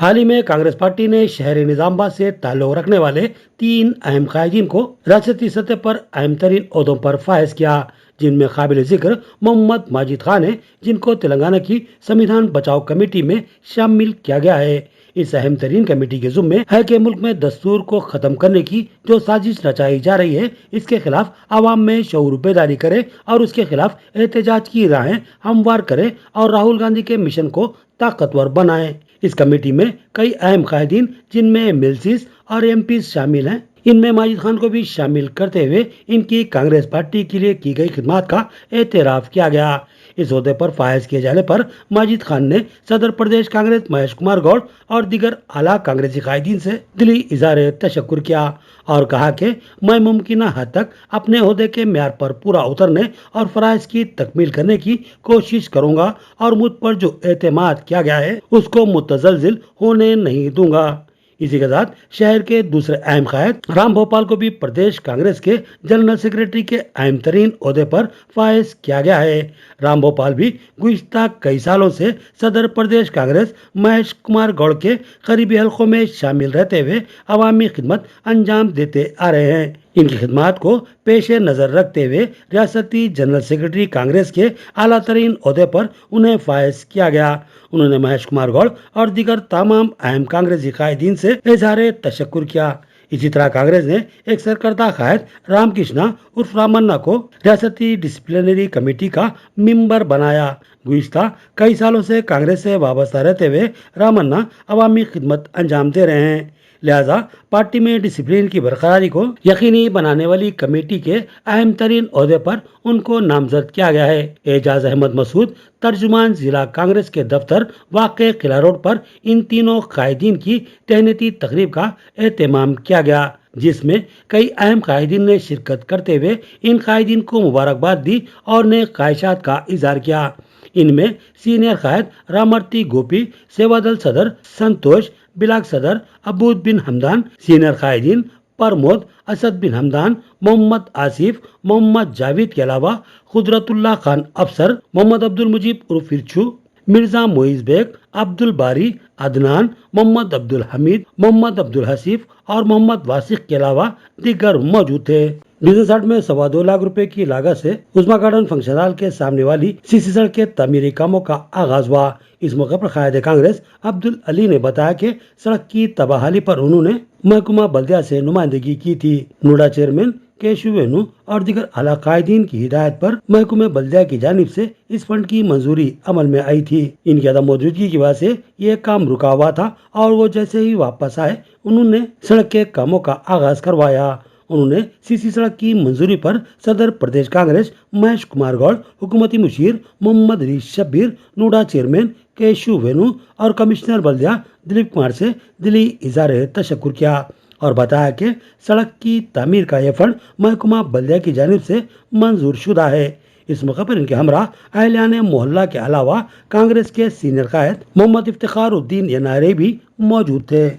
हाल ही में कांग्रेस पार्टी ने शहरी निजामाबाद से ताल्लुक रखने वाले 3 अहम कायदीन को रियासती सतह पर अहम तरीन ओहदों पर फायज किया, जिनमें काबिल जिक्र मोहम्मद माजिद खान है, जिनको तेलंगाना की संविधान बचाओ कमेटी में शामिल किया गया है। इस अहम तरीन कमेटी के जुम्मे है कि मुल्क में दस्तूर को खत्म करने की जो साजिश रचाई जा रही है, इसके खिलाफ आवाम में शऊर बेदारी करे और उसके खिलाफ एहतजाज की राहें हमवार करे और राहुल गांधी के मिशन को ताकतवर बनाए। इस कमेटी में कई अहम कायदीन जिनमें मिल्सिस और एमपी शामिल हैं। इनमें माजिद खान को भी शामिल करते हुए इनकी कांग्रेस पार्टी के लिए की गई खिदमत का एतराफ किया गया। इस ओहदे पर फायज किए जाने पर माजिद खान ने सदर प्रदेश कांग्रेस महेश कुमार गौड़ और दीगर आला कांग्रेसी कायदीन से दिली इज़हार तशक्कुर किया और कहा कि मैं मुमकिन हद तक अपने ओहदे के म्यार पर पूरा उतरने और फराइज की तकमील करने की कोशिश करूंगा और मुझ पर जो एतमाद किया गया है उसको मुतज़लज़िल होने नहीं दूंगा। इसी के साथ शहर के दूसरे अहम कायद राम भोपाल को भी प्रदेश कांग्रेस के जनरल सेक्रेटरी के अहम तरीन ओहदे पर फायज किया गया है। राम भोपाल भी गुज़िश्ता कई सालों से सदर प्रदेश कांग्रेस महेश कुमार गौड़ के करीबी हलकों में शामिल रहते हुए अवामी खिदमत अंजाम देते आ रहे हैं। इनकी खिदमत को पेश नज़र रखते हुए रियासती जनरल सेक्रेटरी कांग्रेस के आला तरीन ओहदे पर उन्हें फायज किया गया। उन्होंने महेश कुमार गौड़ और दीगर तमाम अहम कांग्रेसी कायदीन से इज़हार तशक्कुर किया। इसी तरह कांग्रेस ने एक सरकर्दा कायद रामकृष्णा उर्फ रामन्ना को रियासती डिसिप्लिनरी कमेटी का मेंबर बनाया। गुज़िश्ता कई सालों से कांग्रेस से वाबस्ता रहते हुए रामन्ना अवामी खिदमत अंजाम दे रहे हैं, लिहाजा पार्टी में डिसिप्लिन की बरकरारी को यकीनी बनाने वाली कमेटी के अहम तरीन ओहदे पर उनको नामजद किया गया है। एजाज अहमद मसूद तर्जुमान जिला कांग्रेस के दफ्तर वाक़े किला रोड पर इन तीनों कायदीन की तहनीती तकरीब का एहतमाम किया गया, जिसमें कई अहम कायदीन ने शिरकत करते हुए इन कायदीन को मुबारकबाद दी और नए ख्वाहिशात का इजहार किया। इनमें सीनियर कायद रामर्ती गोपी, सेवादल सदर संतोष, बिलाग सदर अबूद बिन हमदान, सीनियर कायदीन प्रमोद, असद बिन हमदान, मोहम्मद आसिफ, मोहम्मद जावेद के अलावा कुदरतुल्लाह खान अफसर, मोहम्मद अब्दुल मुजीब उर्फ फिरचू, मिर्जा मोइज बेग, अब्दुल बारी, अदनान, मोहम्मद अब्दुल हमीद, मोहम्मद अब्दुल हसीफ और मोहम्मद वासिक के अलावा दीगर मौजूद थे। बिजनेस हाट में 2.25 लाख रुपए की लागत से उस्मा गार्डन फंक्शन हॉल के सामने वाली सीसी सड़क के तमीरी कामों का आगाज हुआ। इस मौके पर कायदे कांग्रेस अब्दुल अली ने बताया कि सड़क की तबाहाली पर उन्होंने महकुमा बल्दिया से नुमाइंदगी की थी। नोडा चेयरमैन केशव वेणु और दीगर आला कायदीन की हिदायत पर महकुमे बल्दिया की जानिब से इस फंड की मंजूरी अमल में आई थी। इनकी अदम मौजूदगी की वजह से ये काम रुका हुआ था और वो जैसे ही वापस आए उन्होंने सड़क के कामों का आगाज करवाया। उन्होंने सीसी सड़क की मंजूरी पर सदर प्रदेश कांग्रेस महेश कुमार गौड़, हुकूमती मुशीर मोहम्मद अली शब्बीर, नोडा चेयरमैन केशव वेणु और कमिश्नर बल्दिया दिलीप कुमार से दिली इज़हार तशक्कुर किया और बताया कि सड़क की तामीर का यह फंड महकुमा बल्दिया की जानिब से मंजूर शुदा है। इस मौके पर इनके हमरा अहलियान मोहल्ला के अलावा कांग्रेस के सीनियर कायद मोहम्मद इफ्तिखार उद्दीन एनआरए भी मौजूद थे।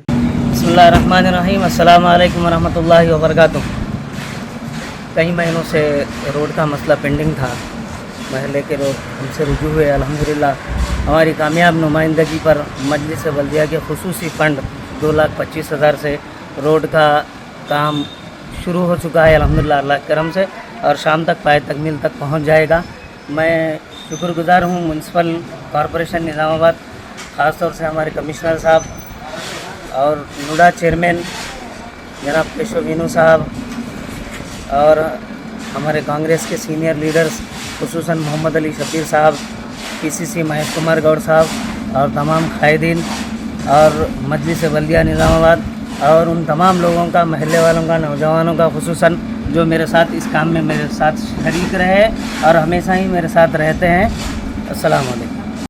बिस्मिल्लाहिर्रहमानिर्रहीम, अस्सलाम वालेकुम वरहमतुल्लाहि वबरकातुहू। कई महीनों से रोड का मसला पेंडिंग था। महल्ले के लोग हमसे रुजू हुए। अल्हम्दुलिल्लाह हमारी कामयाब नुमाइंदगी पर मजलिस बल्दिया के खुसूसी फ़ंड 2,25,000 से रोड का काम शुरू हो चुका है अल्हम्दुलिल्लाह अल्लाह के करम से, और शाम तक पाए तकमील तक पहुंच जाएगा। मैं शुक्रगुजार हूं म्युनिसिपल कॉरपोरेशन निज़ामाबाद, ख़ास तौर से हमारे कमिश्नर साहब और नोडा चेयरमैन जनाब केशव वेणु साहब और हमारे कांग्रेस के सीनियर लीडर्स खुसूसन मोहम्मद अली शब्बीर साहब, पीसीसी महेश कुमार गौड़ साहब और तमाम कायदीन और मजलिस बल्दिया निज़ामाबाद और उन तमाम लोगों का, महल्ले वालों का, नौजवानों का खुसूसन जो मेरे साथ इस काम में मेरे साथ शरीक रहे और हमेशा ही मेरे साथ रहते हैं। अस्सलाम वालेकुम।